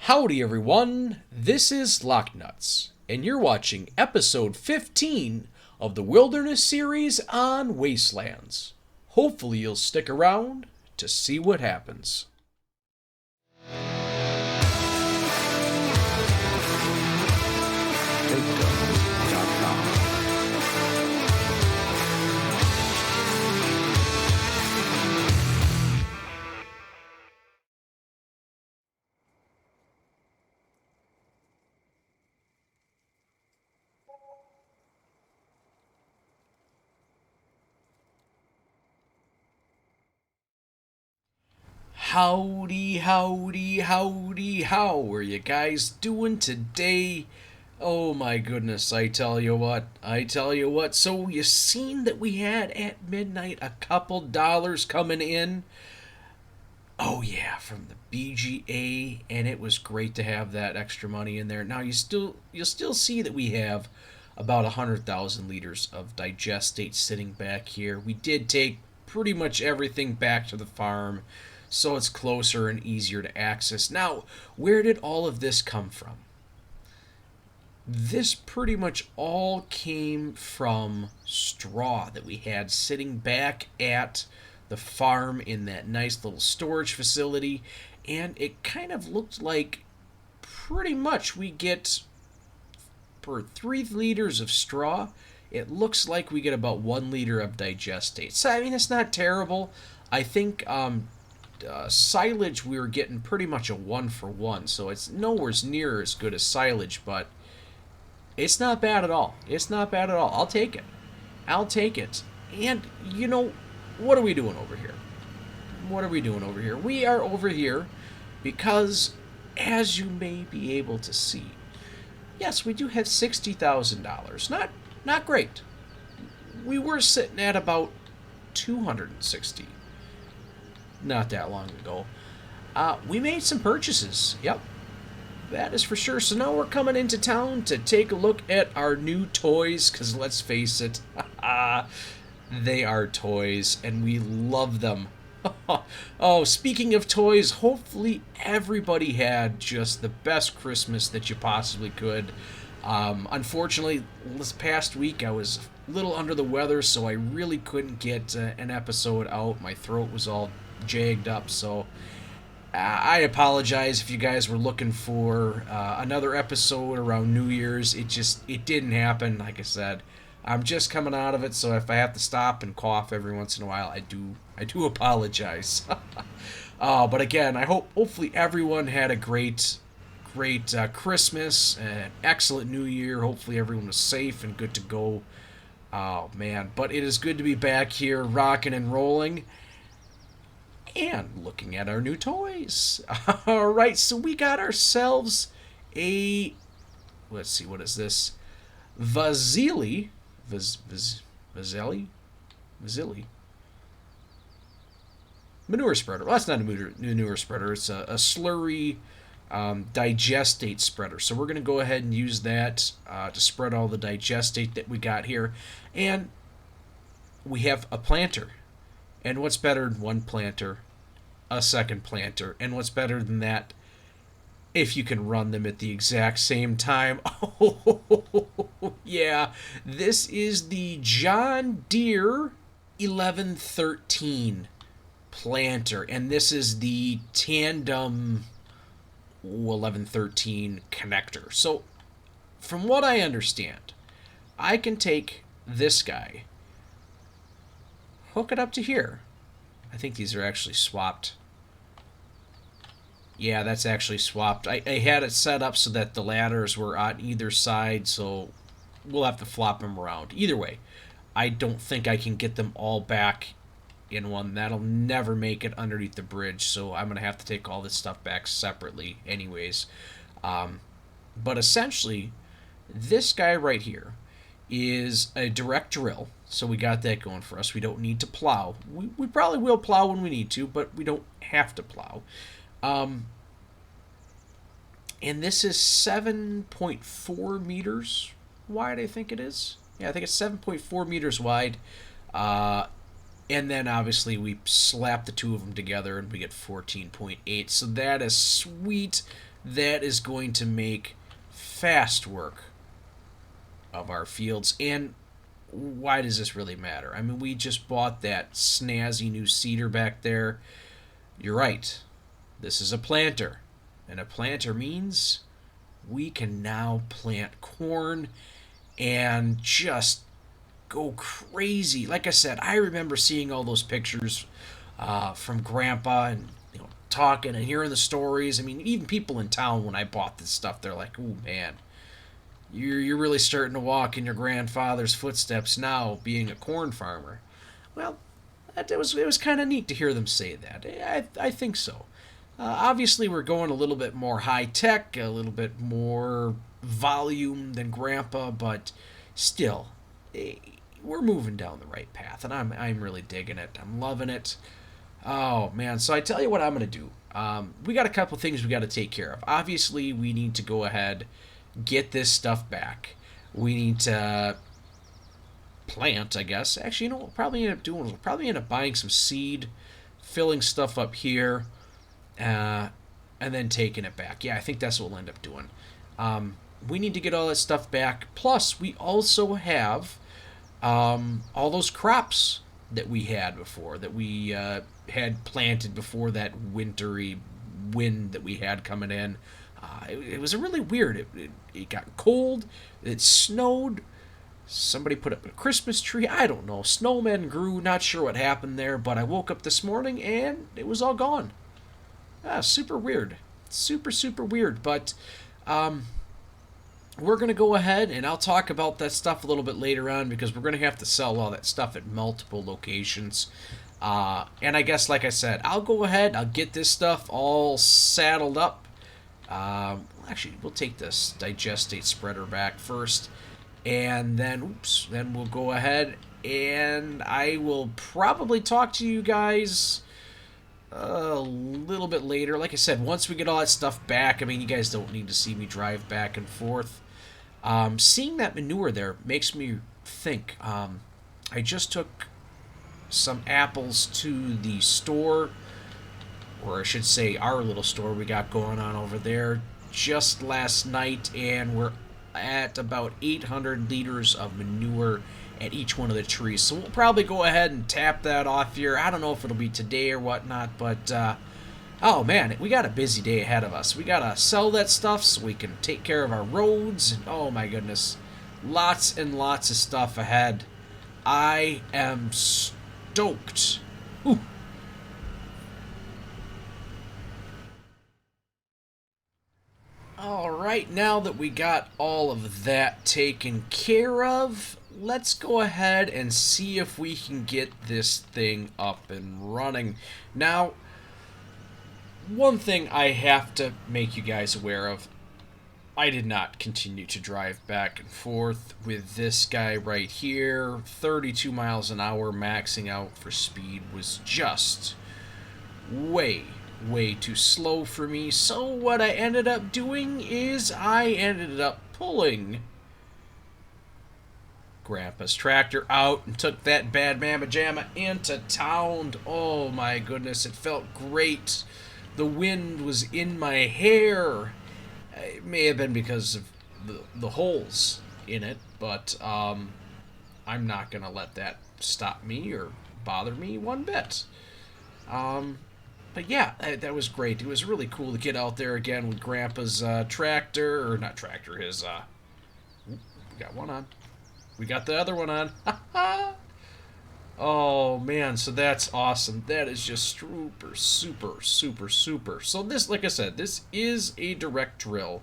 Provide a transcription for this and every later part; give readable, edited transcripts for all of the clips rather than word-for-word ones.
Howdy everyone, this is LockNutz, and you're watching episode 15 of the Wilderness Series on Wastelands. Hopefully you'll stick around to see what happens. Howdy, howdy, howdy, how are you guys doing today? Oh my goodness, I tell you what. So you seen that we had at midnight a couple dollars coming in? Oh yeah, from the BGA, and it was great to have that extra money in there. Now you'll still see that we have about 100,000 liters of Digestate sitting back here. We did take pretty much everything back to the farm, so it's closer and easier to access. Now, where did all of this come from? This pretty much all came from straw that we had sitting back at the farm in that nice little storage facility, and it kind of looked like pretty much we get, per 3 liters of straw, it looks like we get about 1 liter of Digestate. So, I mean, it's not terrible. I think silage we were getting pretty much a 1-for-1, so it's nowhere near as good as silage, but it's not bad at all. I'll take it. And you know, what are we doing over here? We are over here because, as you may be able to see, yes, we do have $60,000. Not great. We were sitting at about 260 not that long ago. We made some purchases. Yep, that is for sure. So now we're coming into town to take a look at our new toys, because let's face it, they are toys, and we love them. Oh, speaking of toys, hopefully everybody had just the best Christmas that you possibly could. Unfortunately, this past week I was a little under the weather, so I really couldn't get an episode out. My throat was all jagged up, so I apologize if you guys were looking for another episode around New Year's. It didn't happen. Like I said, I'm just coming out of it, so if I have to stop and cough every once in a while, I do apologize. But again, hopefully everyone had a great Christmas, an excellent New Year. Hopefully everyone was safe and good to go. Oh man, but it is good to be back here rocking and rolling and looking at our new toys. Alright, so we got ourselves a, let's see, what is this? Vasili manure spreader. Well, that's not a manure spreader. It's a Slurry Digestate spreader. So we're going to go ahead and use that to spread all the Digestate that we got here. And we have a planter. And what's better than one planter? A second planter. And what's better than that? If you can run them at the exact same time. Oh, yeah. This is the John Deere 1113 planter. And this is the tandem 1113 connector. So, from what I understand, I can take this guy, hook it up to here. I think these are actually swapped. Yeah, that's actually swapped. I had it set up so that the ladders were on either side, so we'll have to flop them around. Either way, I don't think I can get them all back in one. That'll never make it underneath the bridge, so I'm going to have to take all this stuff back separately anyways. But essentially, this guy right here is a direct drill, so we got that going for us. We don't need to plow. We probably will plow when we need to, but we don't have to plow. And this is 7.4 meters wide, I think it is. Yeah, I think it's 7.4 meters wide. And then obviously we slap the two of them together and we get 14.8. So that is sweet. that is going to make fast work of our fields. And why does this really matter? I mean, we just bought that snazzy new seeder back there. You're right. This is a planter. And a planter means we can now plant corn and just go crazy. Like I said, I remember seeing all those pictures from Grandpa and talking and hearing the stories. I mean, even people in town when I bought this stuff, they're like, "Ooh, man, you're really starting to walk in your grandfather's footsteps now, being a corn farmer." Well, it was kind of neat to hear them say that. I think so. Obviously, we're going a little bit more high tech, a little bit more volume than Grandpa, but still, we're moving down the right path, and I'm really digging it. I'm loving it. Oh man! So I tell you what I'm gonna do. We got a couple things we got to take care of. Obviously, we need to go ahead, get this stuff back. We need to plant, I guess. Actually, what we'll probably end up doing is we'll probably end up buying some seed, filling stuff up here, and then taking it back. Yeah, I think that's what we'll end up doing. We need to get all that stuff back. Plus, we also have all those crops that we had before, that we had planted before that wintry wind that we had coming in. It was really weird. It got cold. It snowed. Somebody put up a Christmas tree. I don't know. Snowmen grew. Not sure what happened there, but I woke up this morning and it was all gone. Super weird. Super, super weird. But we're going to go ahead and I'll talk about that stuff a little bit later on because we're going to have to sell all that stuff at multiple locations. And I guess, like I said, I'll go ahead. I'll get this stuff all saddled up. Actually, we'll take this Digestate spreader back first. And then we'll go ahead and I will probably talk to you guys a little bit later. Like I said, once we get all that stuff back, I mean, you guys don't need to see me drive back and forth. Seeing that manure there makes me think. I just took some apples to the store, or I should say our little store we got going on over there just last night, and we're at about 800 liters of manure at each one of the trees. So we'll probably go ahead and tap that off here. I don't know if it'll be today or whatnot, but oh man, we got a busy day ahead of us. We gotta sell that stuff so we can take care of our roads, and oh my goodness, lots and lots of stuff ahead. I am stoked. Whew. All right, now that we got all of that taken care of, let's go ahead and see if we can get this thing up and running. Now, one thing I have to make you guys aware of, I did not continue to drive back and forth with this guy right here. 32 miles an hour maxing out for speed was just way too slow for me. So what I ended up doing is I ended up pulling Grandpa's tractor out and took that bad mamma jamma into town. Oh my goodness, it felt great. The wind was in my hair. It may have been because of the holes in it, but I'm not going to let that stop me or bother me one bit. But yeah, that was great. It was really cool to get out there again with Grandpa's tractor, or not tractor, his, we got one on. We got the other one on. Oh, man, so that's awesome. That is just super, super, super, super. So this, like I said, this is a direct drill.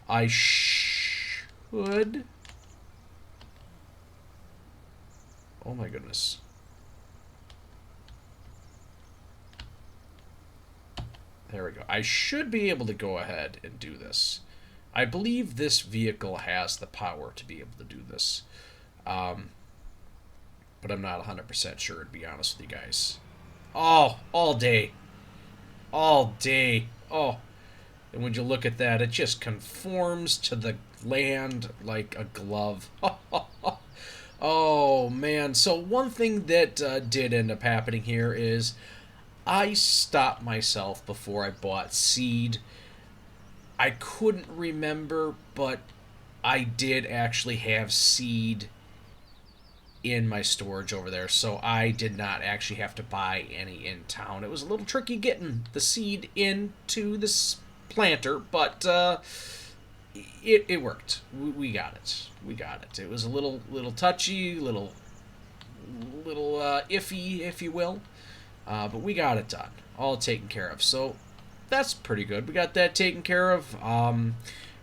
I should... Oh, my goodness. There we go. I should be able to go ahead and do this. I believe this vehicle has the power to be able to do this. But I'm not 100% sure, to be honest with you guys. Oh, all day. All day. Oh. And when you look at that, it just conforms to the land like a glove. Oh, man. So one thing that did end up happening here is I stopped myself before I bought seed. I couldn't remember, but I did actually have seed in my storage over there, so I did not actually have to buy any in town. It was a little tricky getting the seed into this planter, but it worked. We got it. We got it. It was a little touchy, little iffy, if you will, but we got it done, all taken care of. So that's pretty good. We got that taken care of.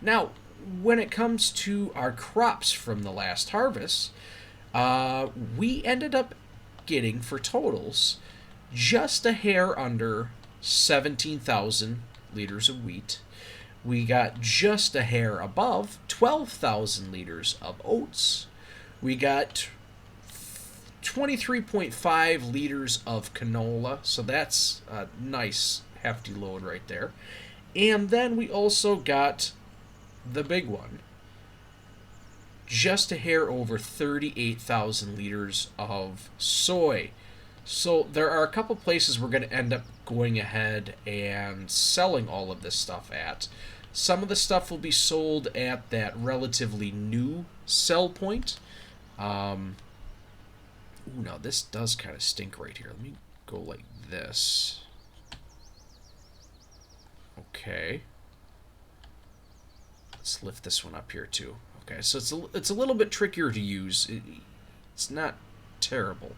Now, when it comes to our crops from the last harvest, we ended up getting, for totals, just a hair under 17,000 liters of wheat. We got just a hair above 12,000 liters of oats. We got 23.5 liters of canola, so that's a nice hefty load right there. And then we also got the big one, just a hair over 38,000 liters of soy. So there are a couple places we're going to end up going ahead and selling all of this stuff at. Some of the stuff will be sold at that relatively new sell point. Ooh, now this does kind of stink right here. Let me go like this. Okay. Let's lift this one up here too. Okay, so it's a little bit trickier to use. It's not terrible.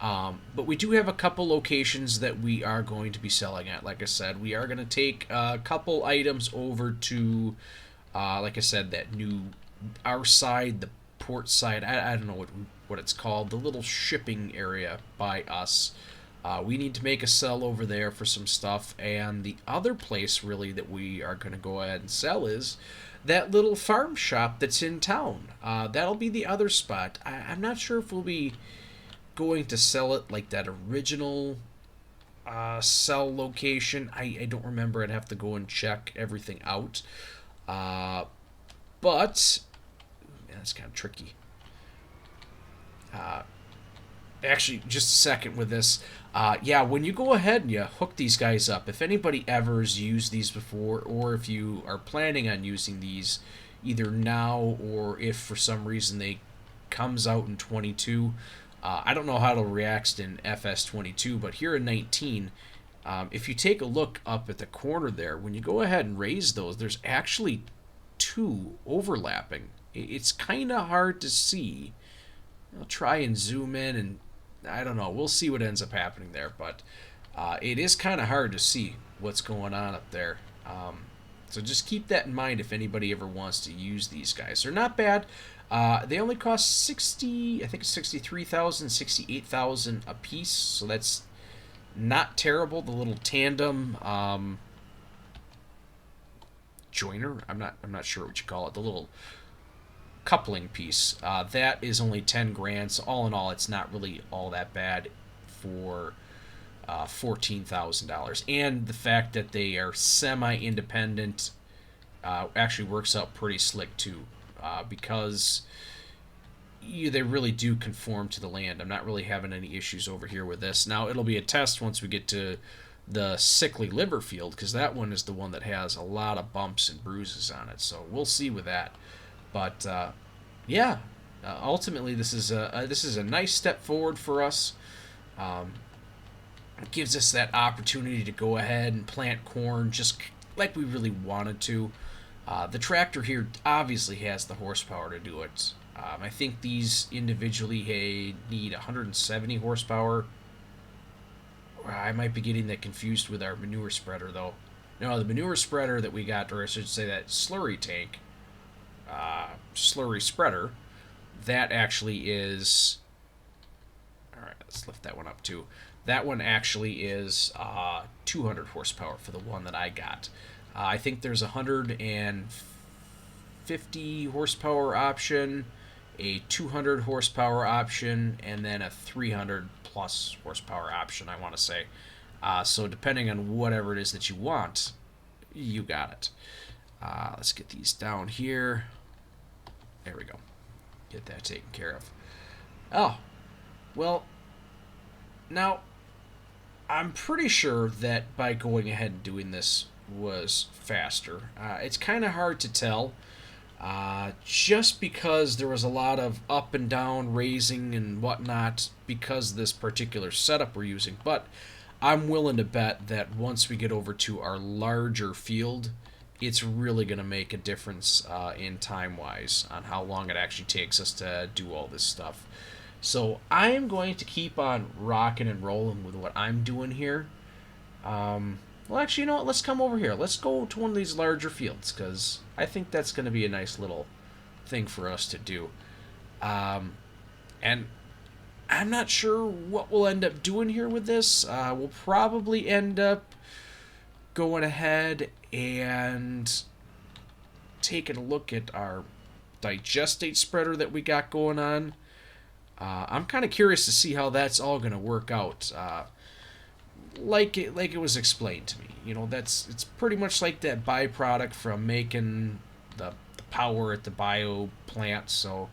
But we do have a couple locations that we are going to be selling at. Like I said, we are going to take a couple items over to, like I said, that new, our side, the port side, I don't know what it's called, the little shipping area by us. We need to make a sell over there for some stuff. And the other place, really, that we are going to go ahead and sell is that little farm shop that's in town. That'll be the other spot. I'm not sure if we'll be going to sell it like that original sell location. I don't remember. I'd have to go and check everything out. But man, that's kind of tricky. Actually, just a second with this. Yeah, when you go ahead and you hook these guys up, if anybody ever's used these before, or if you are planning on using these either now or if for some reason they comes out in 22, I don't know how it'll react in FS22, but here in 19, if you take a look up at the corner there, when you go ahead and raise those, there's actually two overlapping. It's kind of hard to see. I'll try and zoom in, and I don't know. We'll see what ends up happening there, but it is kind of hard to see what's going on up there. So just keep that in mind if anybody ever wants to use these guys. They're not bad. They only cost 60, I think it's 63,000, 68,000 a piece, so that's not terrible. The little tandem joiner, I'm not sure what you call it. The little coupling piece, that is only 10 grand, so all in all it's not really all that bad for $14,000. And the fact that they are semi-independent actually works out pretty slick too, because they really do conform to the land. I'm not really having any issues over here with this. Now it'll be a test once we get to the sickly liver field, because that one is the one that has a lot of bumps and bruises on it, so we'll see with that. But yeah, ultimately this is a nice step forward for us. It gives us that opportunity to go ahead and plant corn just like we really wanted to. The tractor here obviously has the horsepower to do it. I think these individually need 170 horsepower. I might be getting that confused with our manure spreader though. No, the manure spreader that we got, or I should say that slurry tank, slurry spreader, that actually is, alright, let's lift that one up too. That one actually is 200 horsepower for the one that I got. I think there's a 150 horsepower option, a 200 horsepower option, and then a 300 plus horsepower option, I want to say. So depending on whatever it is that you want, you got it. Let's get these down here. There we go. Get that taken care of. Oh, well, now, I'm pretty sure that by going ahead and doing this was faster. It's kind of hard to tell, just because there was a lot of up and down raising and whatnot because of this particular setup we're using. But I'm willing to bet that once we get over to our larger field, it's really going to make a difference in time-wise on how long it actually takes us to do all this stuff. So I am going to keep on rocking and rolling with what I'm doing here. Well, actually, you know what? Let's come over here. Let's go to one of these larger fields, because I think that's going to be a nice little thing for us to do. And I'm not sure what we'll end up doing here with this. We'll probably end up going ahead and taking a look at our Digestate spreader that we got going on. I'm kind of curious to see how that's all going to work out. Like it was explained to me, it's pretty much like that byproduct from making the power at the bio plant. So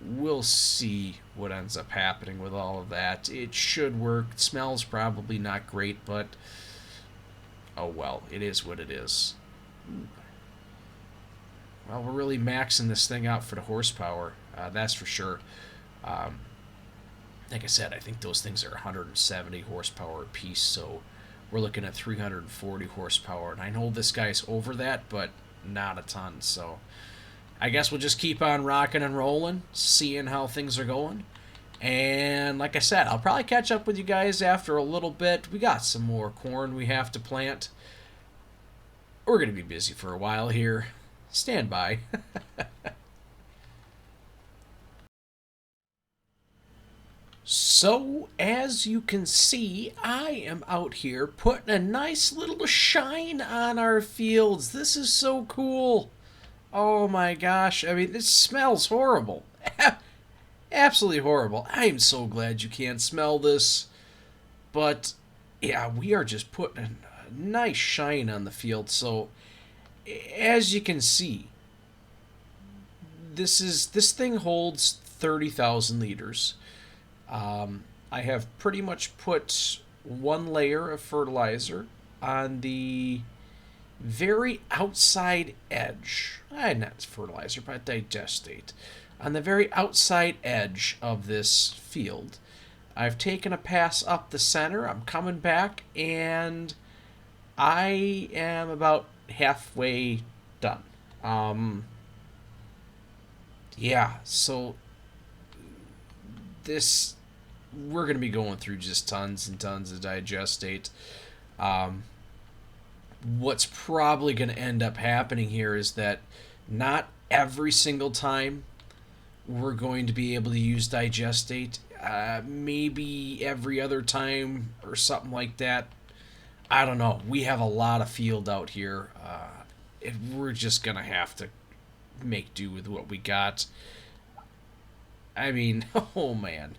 we'll see what ends up happening with all of that. It should work. It smells probably not great, but oh well, it is what it is. Well, we're really maxing this thing out for the horsepower, that's for sure. Like I said, I think those things are 170 horsepower apiece, so we're looking at 340 horsepower. And I know this guy's over that, but not a ton. So I guess we'll just keep on rocking and rolling, seeing how things are going. And like I said, I'll probably catch up with you guys after a little bit. We got some more corn we have to plant. We're going to be busy for a while here. Stand by. So, as you can see, I am out here putting a nice little shine on our fields. This is so cool. Oh my gosh, I mean, this smells horrible. Absolutely horrible. I'm so glad you can't smell this. But, yeah, we are just putting a nice shine on the field. So, as you can see, this thing holds 30,000 liters. I have pretty much put one layer of fertilizer on the very outside edge. Not fertilizer, but digestate. On the very outside edge of this field. I've taken a pass up the center. I'm coming back, and I am about halfway done. Yeah, so we're going to be going through just tons and tons of digestate. What's probably going to end up happening here is that not every single time we're going to be able to use digestate. Maybe every other time or something like that. I don't know. We have a lot of field out here. We're just going to have to make do with what we got. I mean, oh man.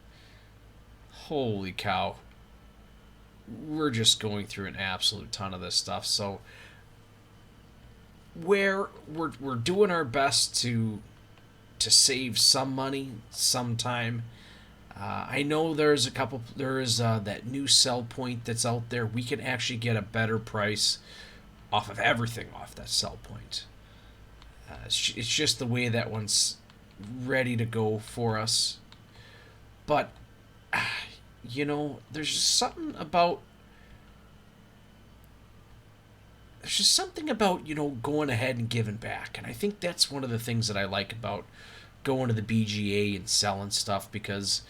Holy cow. We're just going through an absolute ton of this stuff. So we're doing our best to save some money sometime. I know there is that new sell point that's out there. We can actually get a better price off of everything off that sell point. It's just the way that one's ready to go for us. But there's just something about going ahead and giving back. And I think that's one of the things that I like about going to the BGA and selling stuff, because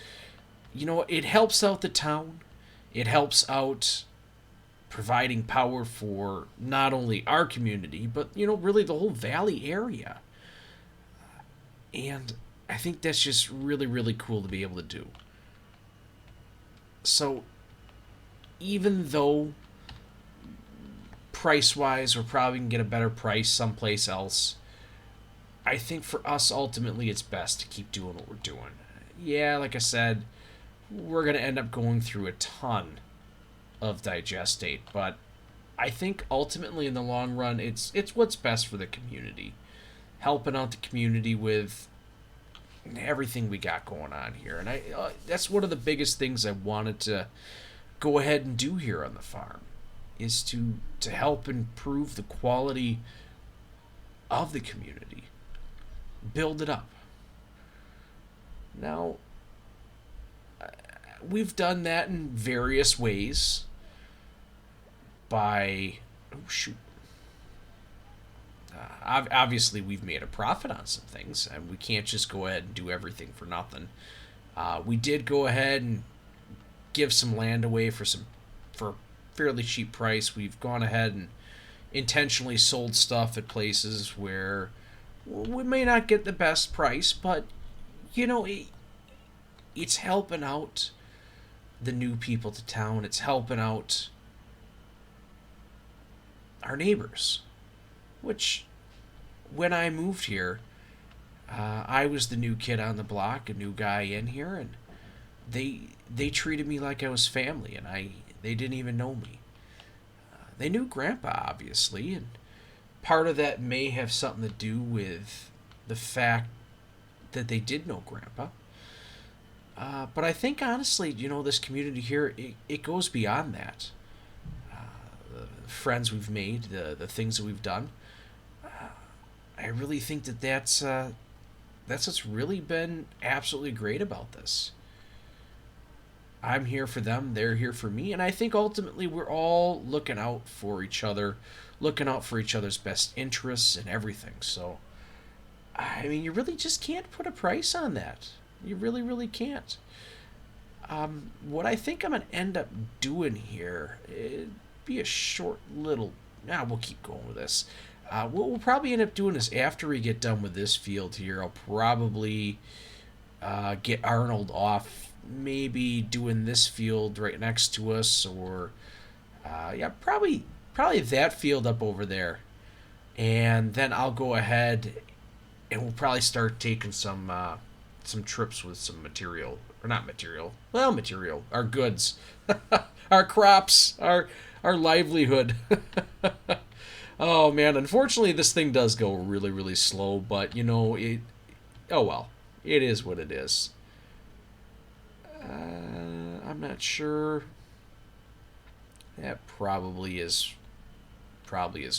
it helps out the town. It helps out providing power for not only our community, but really the whole valley area. And I think that's just really, really cool to be able to do. So, even though price-wise we're probably going to get a better price someplace else, I think for us, ultimately, it's best to keep doing what we're doing. Yeah, like I said, we're going to end up going through a ton of digestate, but I think ultimately in the long run, it's what's best for the community. Helping out the community with everything we got going on here. And that's one of the biggest things I wanted to go ahead and do here on the farm, is to help improve the quality of the community, build it up. Now, we've done that in various ways by, oh shoot, obviously we've made a profit on some things, and we can't just go ahead and do everything for nothing. We did go ahead and give some land away for fairly cheap price. We've gone ahead and intentionally sold stuff at places where we may not get the best price, but you know, it's helping out the new people to town. It's helping out our neighbors, which when I moved here, I was the new kid on the block, a new guy in here, and they treated me like I was family, and they didn't even know me. They knew Grandpa, obviously, and part of that may have something to do with the fact that they did know Grandpa. But I think, honestly, you know, this community here, it goes beyond that. The friends we've made, the things that we've done, I really think that's what's really been absolutely great about this. I'm here for them, they're here for me, and I think ultimately we're all looking out for each other, looking out for each other's best interests and everything. So, I mean, you really just can't put a price on that. You really, really can't. What I think I'm going to end up doing here, it'd be a short little... we'll keep going with this. What we'll probably end up doing is after we get done with this field here, I'll probably get Arnold off, maybe doing this field right next to us, or probably that field up over there. And then I'll go ahead and we'll probably start taking some trips with some material, or not material, well, material, our goods, our crops, our livelihood. Oh man, unfortunately this thing does go really, really slow, but you know, oh well, it is what it is. I'm not sure. That probably is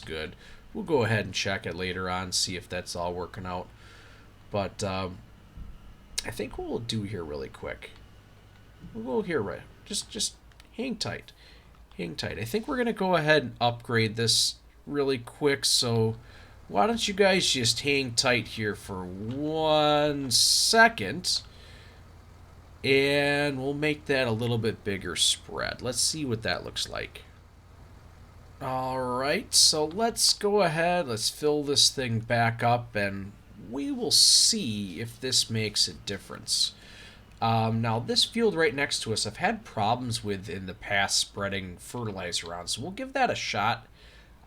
good. We'll go ahead and check it later on, see if that's all working out. But I think what we'll do here really quick, we'll go here, right? Just hang tight. Hang tight. I think we're going to go ahead and upgrade this really quick, so why don't you guys just hang tight here for 1 second, and we'll make that a little bit bigger spread. Let's see what that looks like. Alright, so let's go ahead, let's fill this thing back up, and we will see if this makes a difference. Now, this field right next to us, I've had problems with in the past spreading fertilizer around, so we'll give that a shot.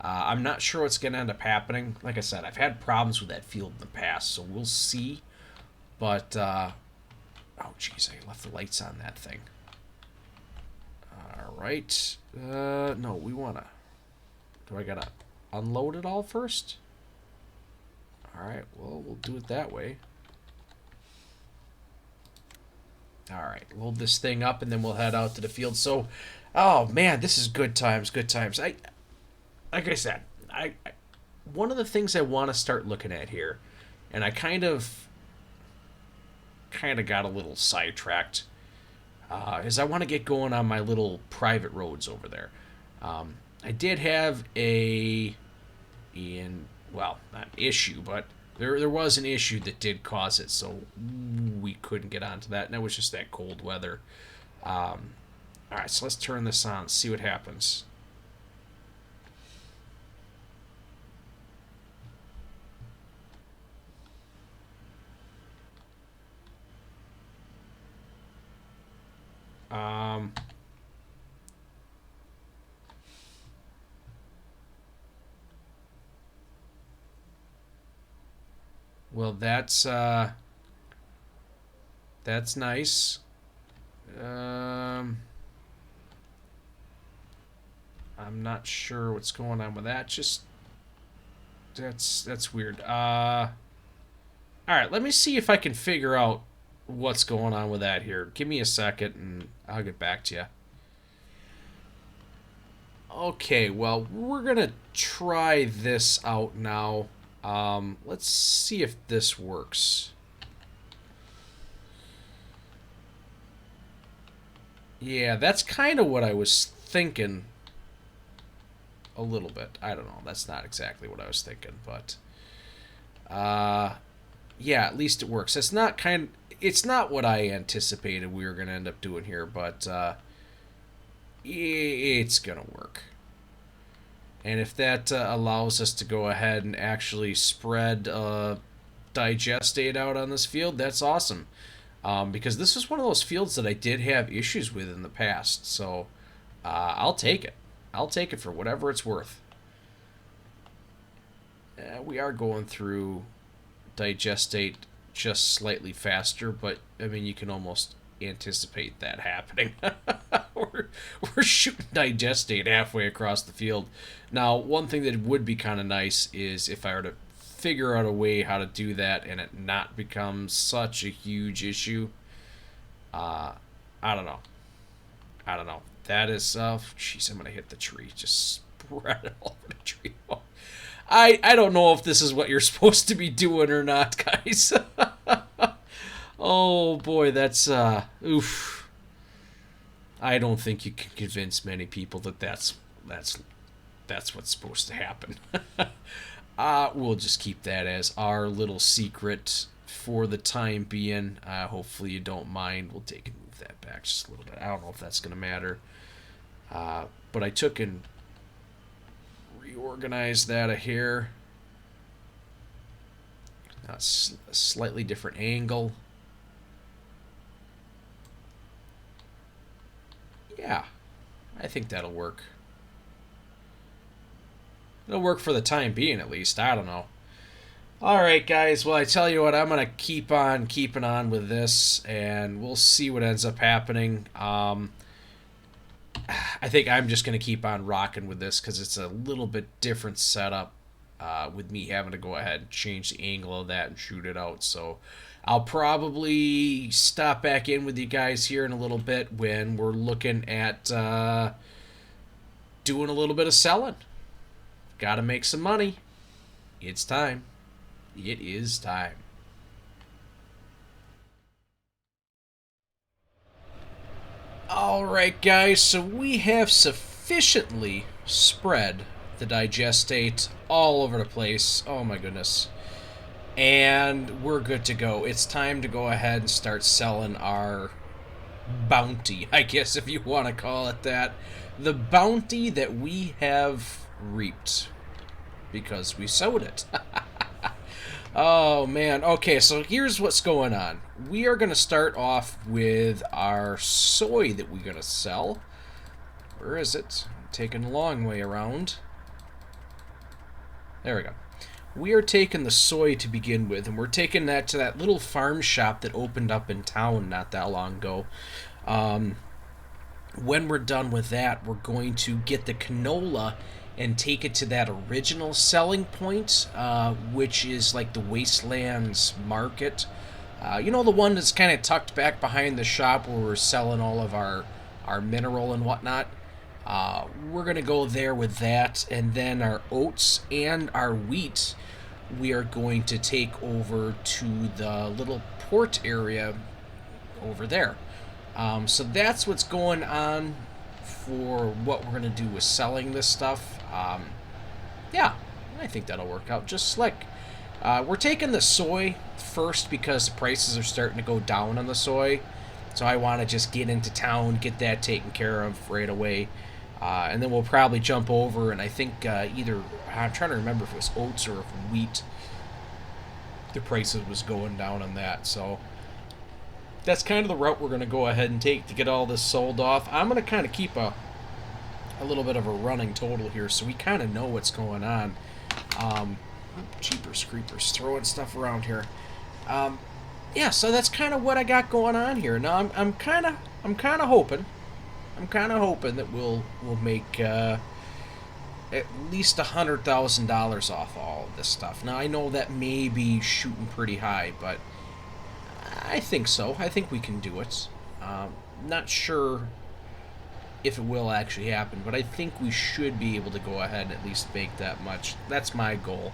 I'm not sure what's going to end up happening. Like I said, I've had problems with that field in the past, so we'll see. But, oh jeez, I left the lights on that thing. Alright, no, we want to... Do I got to unload it all first? Alright, well, we'll do it that way. Alright, load this thing up, and then we'll head out to the field. So, oh man, this is good times, good times. Like I said, one of the things I want to start looking at here, and I kind of got a little sidetracked, is I want to get going on my little private roads over there. I did have well, not an issue, but there was an issue that did cause it, so we couldn't get onto that, and that was just that cold weather. Alright, so let's turn this on, see what happens. Well, that's nice. I'm not sure what's going on with that. Just that's weird. All right, let me see if I can figure out what's going on with that here. Give me a second, and I'll get back to you. Okay, well, we're gonna try this out now. Let's see if this works. Yeah, that's kind of what I was thinking a little bit. I don't know. That's not exactly what I was thinking, but yeah, at least it works. It's not what I anticipated we were going to end up doing here, but it's going to work. And if that allows us to go ahead and actually spread Digestate out on this field, that's awesome. Because this is one of those fields that I did have issues with in the past. So I'll take it. I'll take it for whatever it's worth. We are going through Digestate just slightly faster, but I mean, you can almost anticipate that happening. we're shooting Digestate halfway across the field. Now, one thing that would be kind of nice is if I were to figure out a way how to do that and it not become such a huge issue. I don't know. That is, jeez, I'm gonna hit the tree. Just spread it all over the tree. I don't know if this is what you're supposed to be doing or not, guys. Oh boy, that's oof. I don't think you can convince many people that that's what's supposed to happen. We'll just keep that as our little secret for the time being. Hopefully you don't mind. We'll take and move that back just a little bit. I don't know if that's going to matter. But I took and reorganized that a hair. Now it's a slightly different angle. Yeah, I think that'll work. It'll work for the time being, at least. I don't know. Alright, guys. Well, I tell you what, I'm going to keep on keeping on with this, and we'll see what ends up happening. I think I'm just going to keep on rocking with this because it's a little bit different setup with me having to go ahead and change the angle of that and shoot it out. So I'll probably stop back in with you guys here in a little bit when we're looking at doing a little bit of selling. Gotta make some money. It's time. It is time. Alright, guys, so we have sufficiently spread the Digestate all over the place. Oh my goodness. And we're good to go. It's time to go ahead and start selling our bounty, I guess, if you want to call it that. The bounty that we have reaped because we sowed it. Oh man. Okay, so here's what's going on. We are going to start off with our soy that we're going to sell. Where is it? I'm taking a long way around. There we go. We are taking the soy to begin with, and we're taking that to that little farm shop that opened up in town not that long ago. When we're done with that, we're going to get the canola and take it to that original selling point, which is like the Wastelands market. You know, the one that's kind of tucked back behind the shop where we're selling all of our mineral and whatnot. We're going to go there with that, and then our oats and our wheat we are going to take over to the little port area over there. So that's what's going on for what we're going to do with selling this stuff. Yeah, I think that'll work out just slick. We're taking the soy first because the prices are starting to go down on the soy. So I want to just get into town, get that taken care of right away. And then we'll probably jump over, and I think either, I'm trying to remember if it was oats or if wheat, the prices was going down on that. So that's kind of the route we're going to go ahead and take to get all this sold off. I'm going to kind of keep a little bit of a running total here so we kind of know what's going on. Jeepers creepers, throwing stuff around here. Yeah, so that's kind of what I got going on here. Now I'm kind of hoping that we'll make at least $100,000 off all of this stuff. Now I know that may be shooting pretty high, but I think so. I think we can do it. Not sure if it will actually happen, but I think we should be able to go ahead and at least make that much. That's my goal.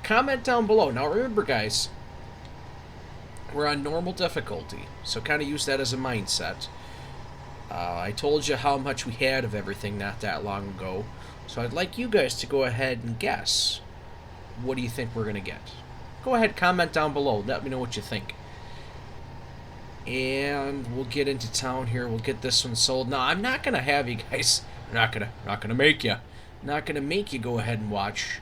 Comment down below. Now remember, guys, we're on normal difficulty, so kind of use that as a mindset. I told you how much we had of everything not that long ago, so I'd like you guys to go ahead and guess. What do you think we're going to get? Go ahead, comment down below. Let me know what you think. And we'll get into town here. We'll get this one sold. Now, I'm not going to have you guys... I'm not gonna make you. Not going to make you go ahead and watch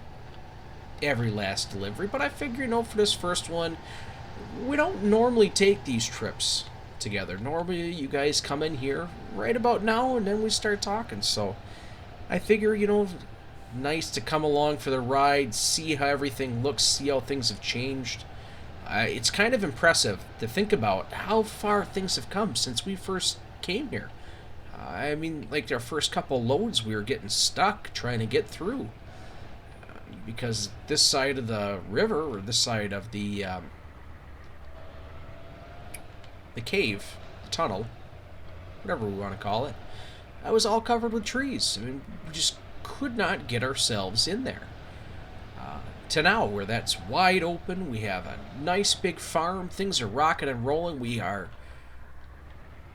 every last delivery, but I figure, for this first one, we don't normally take these trips together. Normally, you guys come in here right about now, and then we start talking. So, I figure, nice to come along for the ride, see how everything looks, see how things have changed. It's kind of impressive to think about how far things have come since we first came here. I mean, like our first couple loads, we were getting stuck trying to get through. Because this side of the river, or this side of the cave, the tunnel, whatever we want to call it, that was all covered with trees. I mean, we just could not get ourselves in there. To now, where that's wide open, we have a nice big farm, things are rocking and rolling. We are,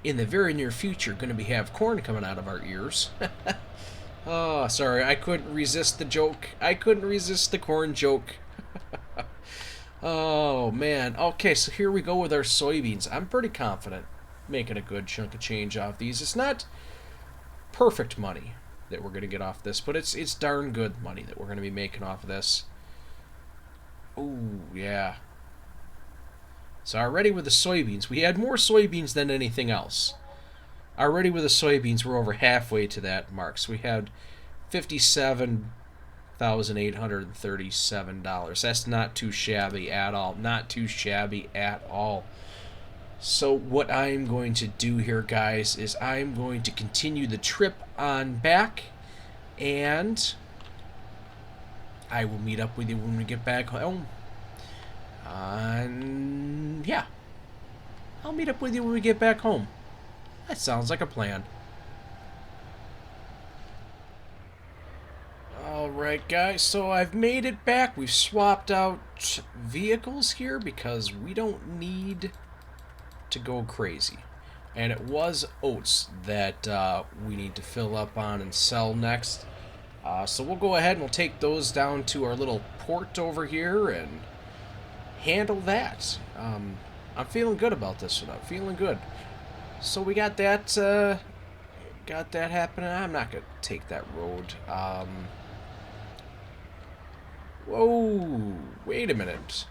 in the very near future, going to have corn coming out of our ears. Oh, sorry, I couldn't resist the joke. I couldn't resist the corn joke. Oh, man. Okay, so here we go with our soybeans. I'm pretty confident making a good chunk of change off these. It's not perfect money that we're going to get off this, but it's darn good money that we're going to be making off of this. Oh, yeah. So already with the soybeans, we had more soybeans than anything else. Already with the soybeans, we're over halfway to that mark. So we had $57,837. That's not too shabby at all. Not too shabby at all. So what I'm going to do here, guys, is I'm going to continue the trip on back, and I will meet up with you when we get back home. Yeah. I'll meet up with you when we get back home. That sounds like a plan. Alright, guys, so I've made it back. We've swapped out vehicles here because we don't need to go crazy. And it was oats that we need to fill up on and sell next. So we'll go ahead and we'll take those down to our little port over here and handle that. I'm feeling good about this one. I'm feeling good. So we got that happening. I'm not gonna take that road. Whoa! Wait a minute.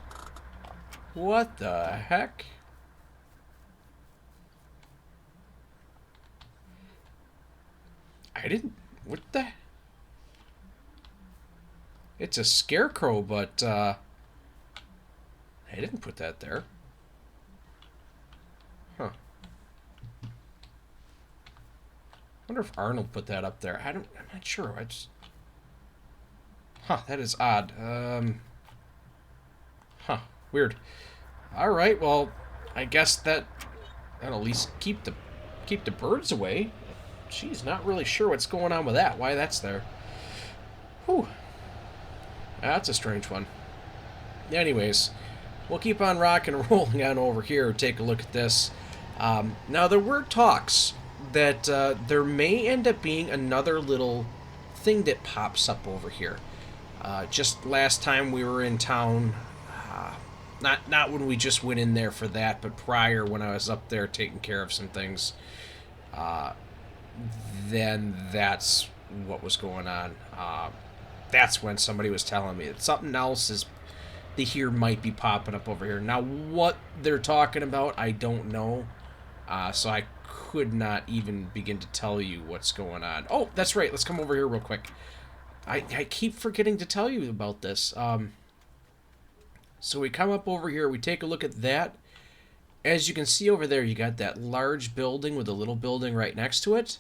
What the heck? I didn't. What the? It's a scarecrow, but I didn't put that there. Huh. Wonder if Arnold put that up there. I'm not sure. Huh, that is odd. Huh, weird. Alright, well, I guess that'll at least keep the birds away. Geez, not really sure what's going on with that. Why that's there. Whew. That's a strange one. Anyways, we'll keep on rocking and rolling on over here. Take a look at this. Now, there were talks that there may end up being another little thing that pops up over here. Just last time we were in town, not when we just went in there for that, but prior when I was up there taking care of some things, then that's what was going on. That's when somebody was telling me that something else is here might be popping up over here. Now, what they're talking about, I don't know. So I could not even begin to tell you what's going on. Oh, that's right. Let's come over here real quick. I keep forgetting to tell you about this. So we come up over here. We take a look at that. As you can see over there, you got that large building with a little building right next to it.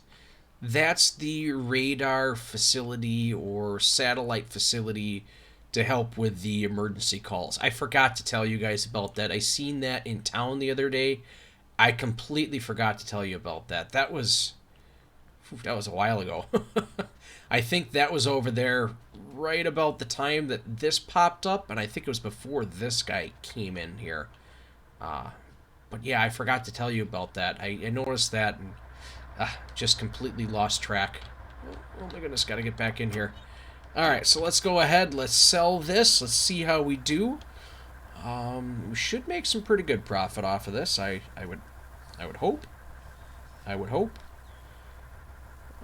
That's the radar facility or satellite facility to help with the emergency calls. I forgot to tell you guys about that. I seen that in town the other day. I completely forgot to tell you about that. That was That was a while ago. I think that was over there right about the time that this popped up, and I think it was before this guy came in here. Uh, but yeah, I forgot to tell you about that. I noticed that and just completely lost track. Oh my goodness, gotta get back in here. Alright, so let's go ahead. Let's sell this. Let's see how we do. We should make some pretty good profit off of this. I would hope. I would hope.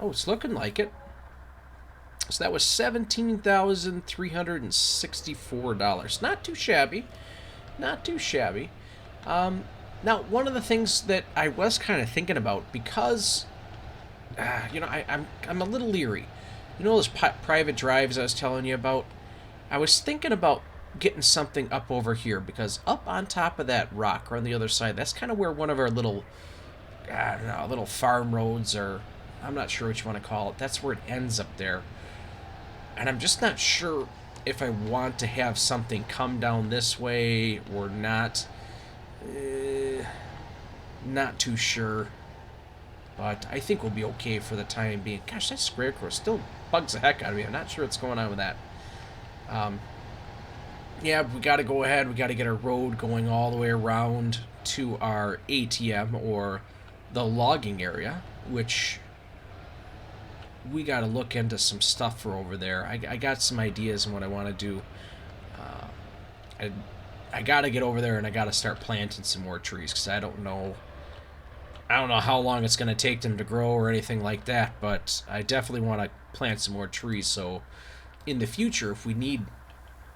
Oh, it's looking like it. So that was $17,364. Not too shabby. Not too shabby. Now, one of the things that I was kind of thinking about, because, I'm a little leery. You know those private drives I was telling you about? I was thinking about getting something up over here, because up on top of that rock or on the other side, that's kind of where one of our little, I don't know, little farm roads, or I'm not sure what you want to call it. That's where it ends up there. And I'm just not sure if I want to have something come down this way or not. Not too sure. But I think we'll be okay for the time being. Gosh, that scarecrow still bugs the heck out of me. I'm not sure what's going on with that. Yeah, we got to go ahead. We got to get our road going all the way around to our ATM, or the logging area, which we got to look into some stuff for over there. I got some ideas on what I want to do. I got to get over there and I got to start planting some more trees, because I don't know how long it's going to take them to grow or anything like that, but I definitely want to plant some more trees, so in the future, if we need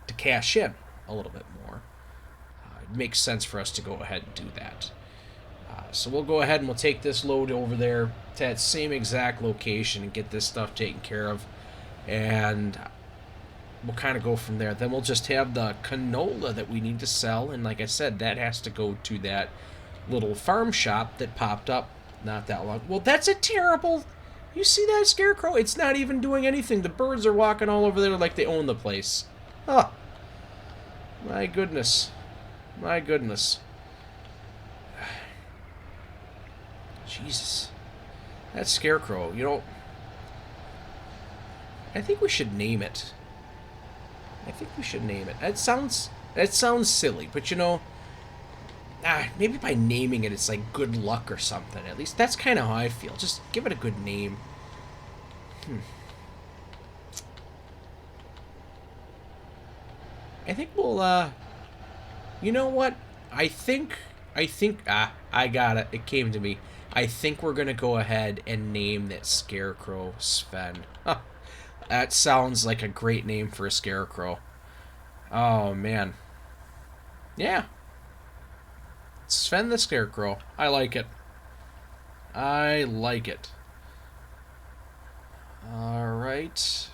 to cash in a little bit more, it makes sense for us to go ahead and do that. So we'll go ahead and we'll take this load over there to that same exact location and get this stuff taken care of, and we'll kind of go from there. Then we'll just have the canola that we need to sell, and like I said, that has to go to that little farm shop that popped up not that long. Well, that's a terrible... You see that scarecrow? It's not even doing anything. The birds are walking all over there like they own the place. Oh, my goodness. My goodness. Jesus. That scarecrow, you know... I think we should name it. I think we should name it. That sounds silly, but you know... maybe by naming it, it's like good luck or something. At least that's kind of how I feel. Just give it a good name. I think we'll, you know what? I think, I got it. It came to me. I think we're going to go ahead and name that scarecrow Sven. Huh. That sounds like a great name for a scarecrow. Oh, man. Yeah. Sven the Scarecrow. I like it. I like it. Alright.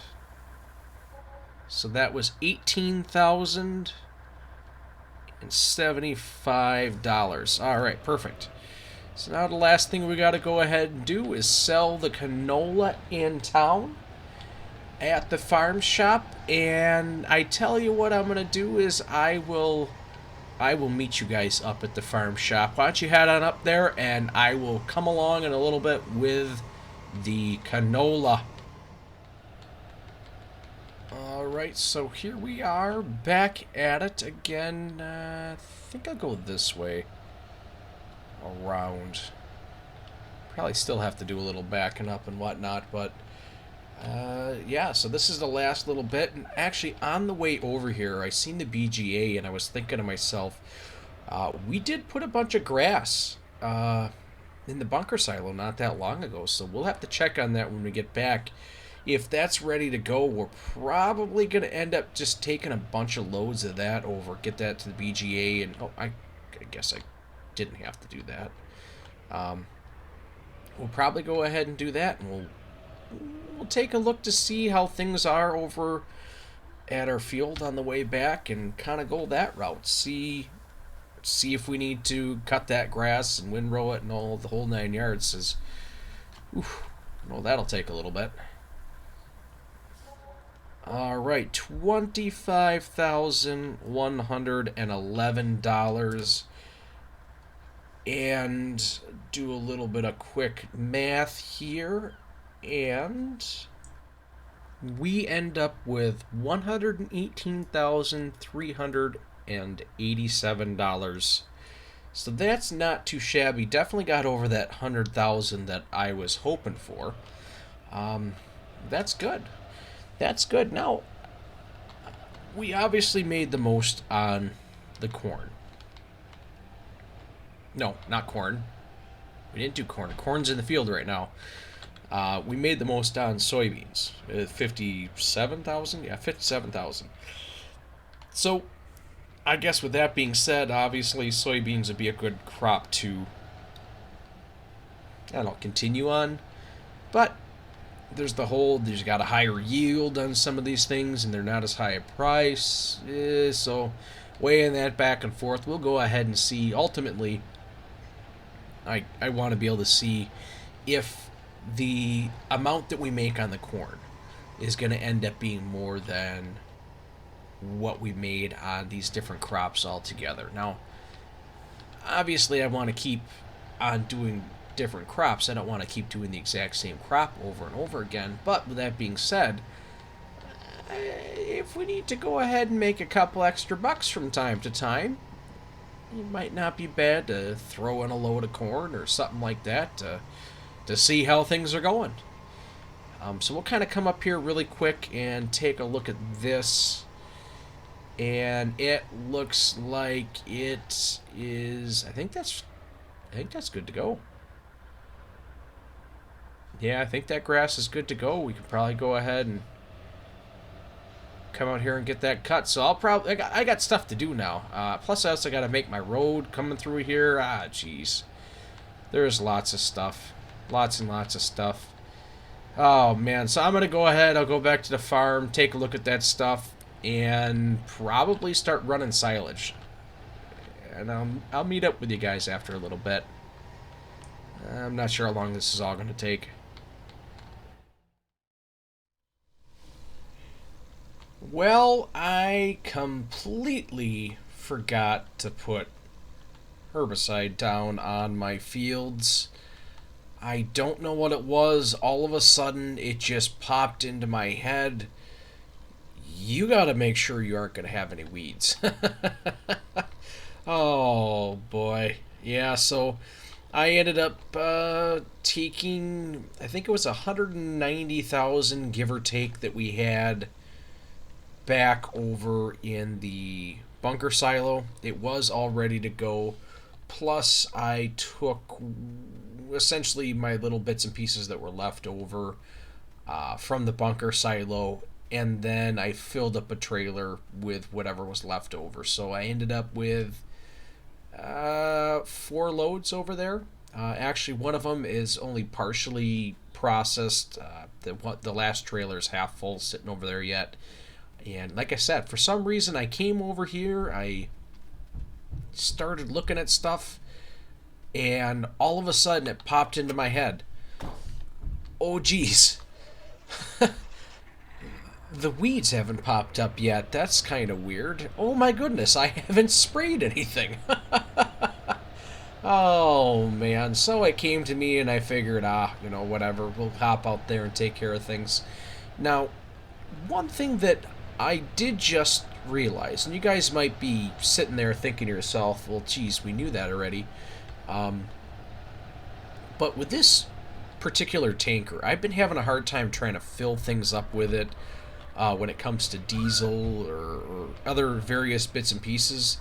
So that was $18,075. Alright, perfect. So now the last thing we got to go ahead and do is sell the canola in town at the farm shop. And I tell you what I'm going to do is I will meet you guys up at the farm shop. Why don't you head on up there, and I will come along in a little bit with the canola. Alright, so here we are, back at it again. I think I'll go this way. Around. Probably still have to do a little backing up and whatnot, but... yeah, so this is the last little bit, and actually on the way over here I seen the BGA and I was thinking to myself, we did put a bunch of grass in the bunker silo not that long ago, so we'll have to check on that when we get back. If that's ready to go, we're probably going to end up just taking a bunch of loads of that over, get that to the BGA, and I guess I didn't have to do that. We'll probably go ahead and do that, and we'll take a look to see how things are over at our field on the way back, and kind of go that route. See if we need to cut that grass and windrow it and all the whole 9 yards. Says, oof, well, that'll take a little bit. All right, $25,111, and do a little bit of quick math here. And we end up with $118,387. So that's not too shabby. Definitely got over that 100,000 that I was hoping for. That's good. That's good. Now, we obviously made the most on the corn. No, not corn. We didn't do corn. Corn's in the field right now. We made the most on soybeans. 57,000? Yeah, 57,000. So, I guess with that being said, obviously soybeans would be a good crop to, I don't know, continue on. But there's got a higher yield on some of these things, and they're not as high a price. So, weighing that back and forth, we'll go ahead and see. Ultimately, I want to be able to see if the amount that we make on the corn is going to end up being more than what we made on these different crops altogether. Now, obviously, I want to keep on doing different crops. I don't want to keep doing the exact same crop over and over again. But with that being said, if we need to go ahead and make a couple extra bucks from time to time, it might not be bad to throw in a load of corn or something like that to see how things are going. So we'll kind of come up here really quick and take a look at this. And it looks like it is, I think that's good to go. Yeah, I think that grass is good to go. We could probably go ahead and come out here and get that cut. So I got stuff to do now. Plus I also got to make my road coming through here. Jeez. There's lots of stuff. Lots and lots of stuff. Oh, man. So I'm going to go ahead. I'll go back to the farm, take a look at that stuff, and probably start running silage. And I'll meet up with you guys after a little bit. I'm not sure how long this is all going to take. Well, I completely forgot to put herbicide down on my fields. I don't know what it was. All of a sudden, it just popped into my head. You gotta make sure you aren't gonna have any weeds. Oh, boy. Yeah, so I ended up taking, I think it was 190,000, give or take, that we had back over in the bunker silo. It was all ready to go. Plus, I took essentially my little bits and pieces that were left over from the bunker silo, and then I filled up a trailer with whatever was left over. So I ended up with 4 loads over there. Actually, one of them is only partially processed. The last trailer is half full, sitting over there yet. And like I said, for some reason I came over here, I started looking at stuff, and all of a sudden it popped into my head. Oh, geez. The weeds haven't popped up yet. That's kind of weird. Oh my goodness, I haven't sprayed anything. Oh, man. So it came to me, and I figured, whatever. We'll hop out there and take care of things. Now, one thing that I did just realize, and you guys might be sitting there thinking to yourself, well, geez, we knew that already. But with this particular tanker, I've been having a hard time trying to fill things up with it when it comes to diesel or other various bits and pieces.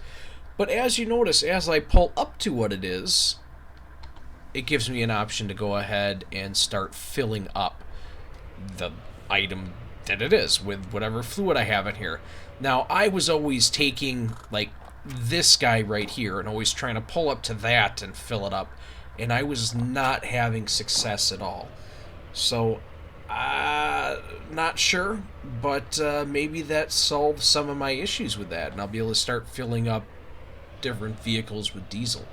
But as you notice, as I pull up to what it is, it gives me an option to go ahead and start filling up the item that it is with whatever fluid I have in here. Now, I was always taking, like, this guy right here and always trying to pull up to that and fill it up, and I was not having success at all. So, not sure, but maybe that solves some of my issues with that, and I'll be able to start filling up different vehicles with diesel.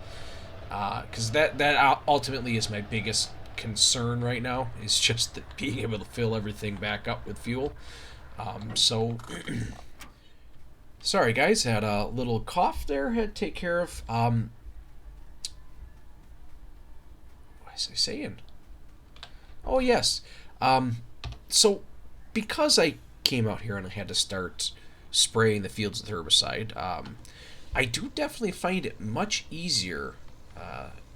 Because that ultimately is my biggest concern right now, is just that being able to fill everything back up with fuel. So sorry guys, had a little cough there, had to take care of. What was I saying? Oh yes, So, because I came out here and I had to start spraying the fields with herbicide, I do definitely find it much easier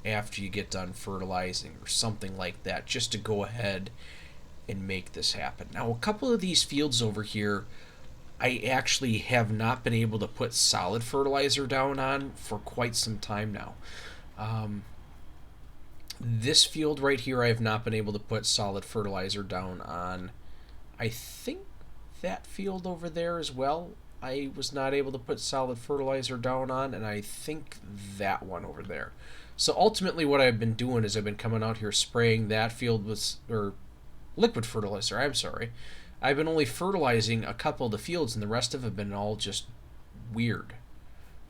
after you get done fertilizing or something like that, just to go ahead and make this happen. Now, a couple of these fields over here, I actually have not been able to put solid fertilizer down on for quite some time now. Um, this field right here, I have not been able to put solid fertilizer down on. I think that field over there as well, I was not able to put solid fertilizer down on, and I think that one over there. So ultimately, what I've been doing is I've been coming out here spraying that field with, or liquid fertilizer, I'm sorry. I've been only fertilizing a couple of the fields, and the rest of them have been all just weird.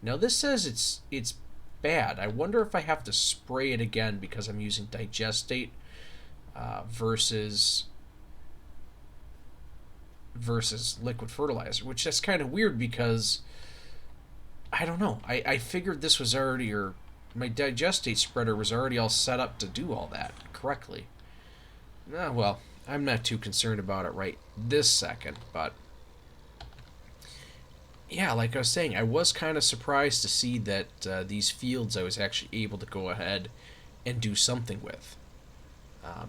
Now this says it's bad. I wonder if I have to spray it again because I'm using Digestate versus liquid fertilizer, which is kind of weird because I don't know. I figured this was already, or my Digestate spreader was already all set up to do all that correctly. Well, I'm not too concerned about it right this second, but yeah, like I was saying, I was kind of surprised to see that these fields I was actually able to go ahead and do something with.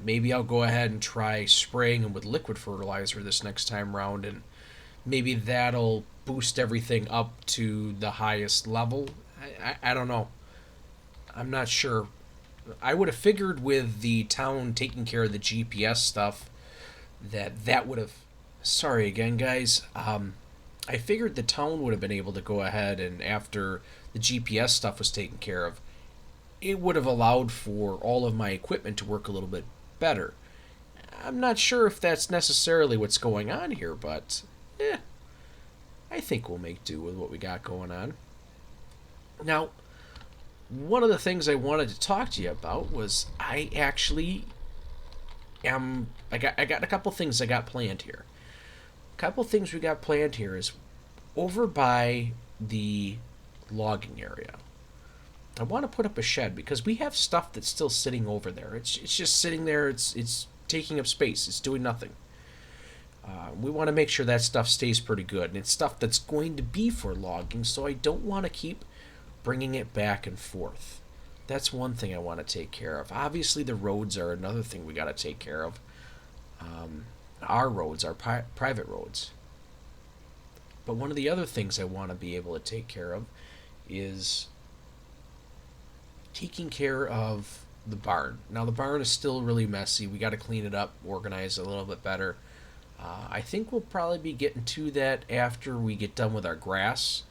Maybe I'll go ahead and try spraying them with liquid fertilizer this next time round, and maybe that'll boost everything up to the highest level. I don't know. I'm not sure. I would have figured with the town taking care of the GPS stuff that would have. Sorry again, guys. I figured the town would have been able to go ahead and after the GPS stuff was taken care of, it would have allowed for all of my equipment to work a little bit better. I'm not sure if that's necessarily what's going on here, but I think we'll make do with what we got going on. Now, one of the things I wanted to talk to you about was I actually I got a couple things I got planned here. A couple things we got planned here is over by the logging area. I want to put up a shed because we have stuff that's still sitting over there. It's just sitting there. It's taking up space. It's doing nothing. We want to make sure that stuff stays pretty good, and it's stuff that's going to be for logging. So I don't want to keep bringing it back and forth. That's one thing I want to take care of. Obviously, the roads are another thing we got to take care of. Our roads, our private roads. But one of the other things I want to be able to take care of is taking care of the barn. Now the barn is still really messy. We got to clean it up, organize it a little bit better. I think we'll probably be getting to that after we get done with our grass,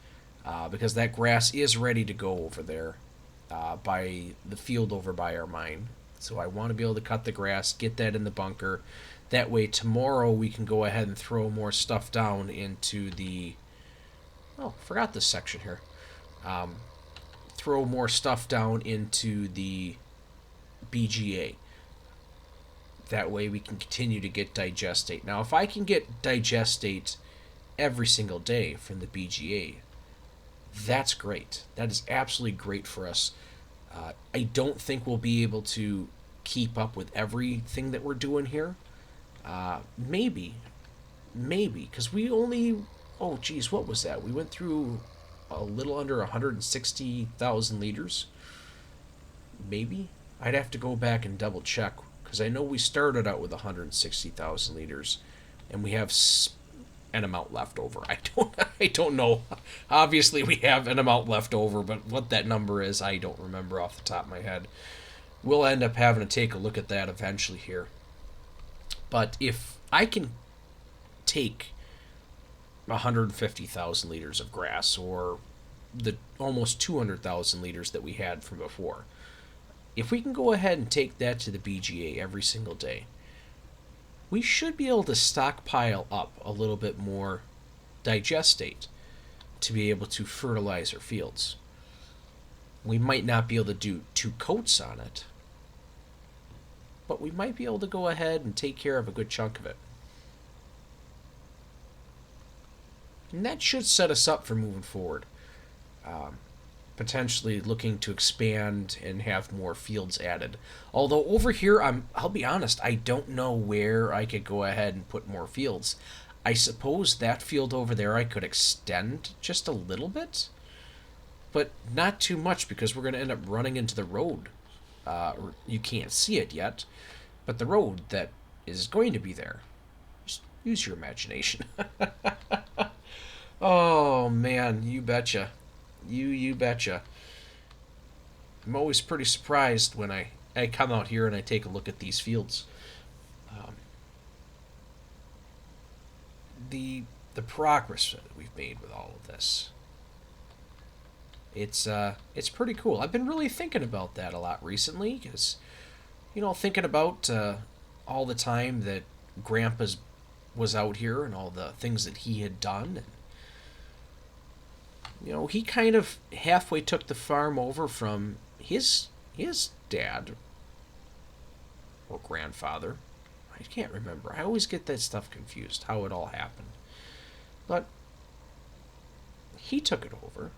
because that grass is ready to go over there by the field over by our mine. So I want to be able to cut the grass, get that in the bunker. That way tomorrow we can go ahead and throw more stuff down into the... Oh, forgot this section here. Throw more stuff down into the BGA. That way we can continue to get Digestate. Now, if I can get Digestate every single day from the BGA, that's great. That is absolutely great for us. I don't think we'll be able to keep up with everything that we're doing here. Maybe, because we only... Oh, geez, what was that? We went through a little under 160,000 liters. Maybe? I'd have to go back and double check, because I know we started out with 160,000 liters, and we have an amount left over. I don't know. Obviously, we have an amount left over, but what that number is, I don't remember off the top of my head. We'll end up having to take a look at that eventually here. But if I can take 150,000 liters of grass, or the almost 200,000 liters that we had from before, if we can go ahead and take that to the BGA every single day, we should be able to stockpile up a little bit more Digestate to be able to fertilize our fields. We might not be able to do 2 coats on it, but we might be able to go ahead and take care of a good chunk of it. And that should set us up for moving forward. potentially looking to expand and have more fields added. Although over here, I'll be honest, I don't know where I could go ahead and put more fields. I suppose that field over there I could extend just a little bit, but not too much because we're going to end up running into the road. Or you can't see it yet, but the road that is going to be there. Just use your imagination. Oh man, you betcha. You betcha. I'm always pretty surprised when I come out here and I take a look at these fields. The progress that we've made with all of this. It's pretty cool. I've been really thinking about that a lot recently because, thinking about all the time that Grandpa's was out here and all the things that he had done. And, he kind of halfway took the farm over from his dad or grandfather. I can't remember. I always get that stuff confused, how it all happened. But he took it over.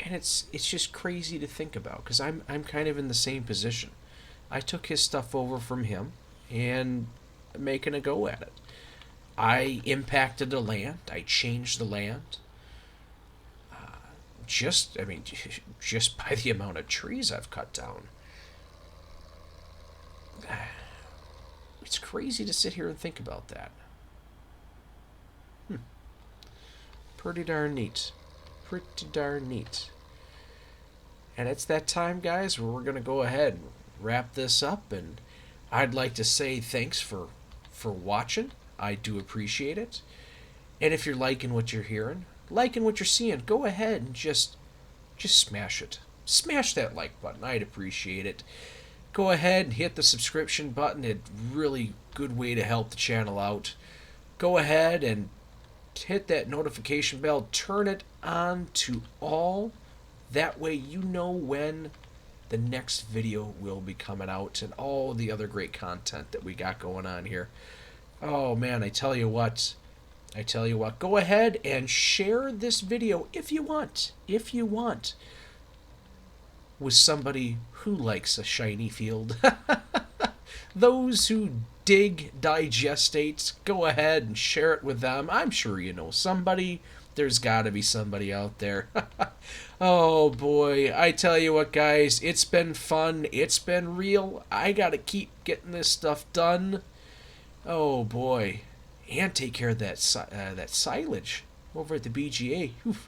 And it's just crazy to think about because I'm kind of in the same position. I took his stuff over from him and making a go at it. I impacted the land. I changed the land. Just by the amount of trees I've cut down. It's crazy to sit here and think about that. Pretty darn neat. Pretty darn neat. And it's that time, guys, where we're going to go ahead and wrap this up. And I'd like to say thanks for watching. I do appreciate it. And if you're liking what you're hearing, liking what you're seeing, go ahead and just smash it. Smash that like button. I'd appreciate it. Go ahead and hit the subscription button. It's a really good way to help the channel out. Go ahead and hit that notification bell. Turn it on to all. That way you know when the next video will be coming out and all the other great content that we got going on here. Oh man, I tell you what, go ahead and share this video if you want, with somebody who likes a shiny field. Those who dig Digestate, go ahead and share it with them. I'm sure you know somebody. There's got to be somebody out there. Oh boy, I tell you what, guys, it's been fun. It's been real. I got to keep getting this stuff done. Oh boy. And take care of that silage over at the BGA. Oof.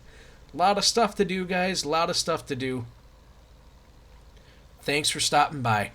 A lot of stuff to do, guys. A lot of stuff to do. Thanks for stopping by.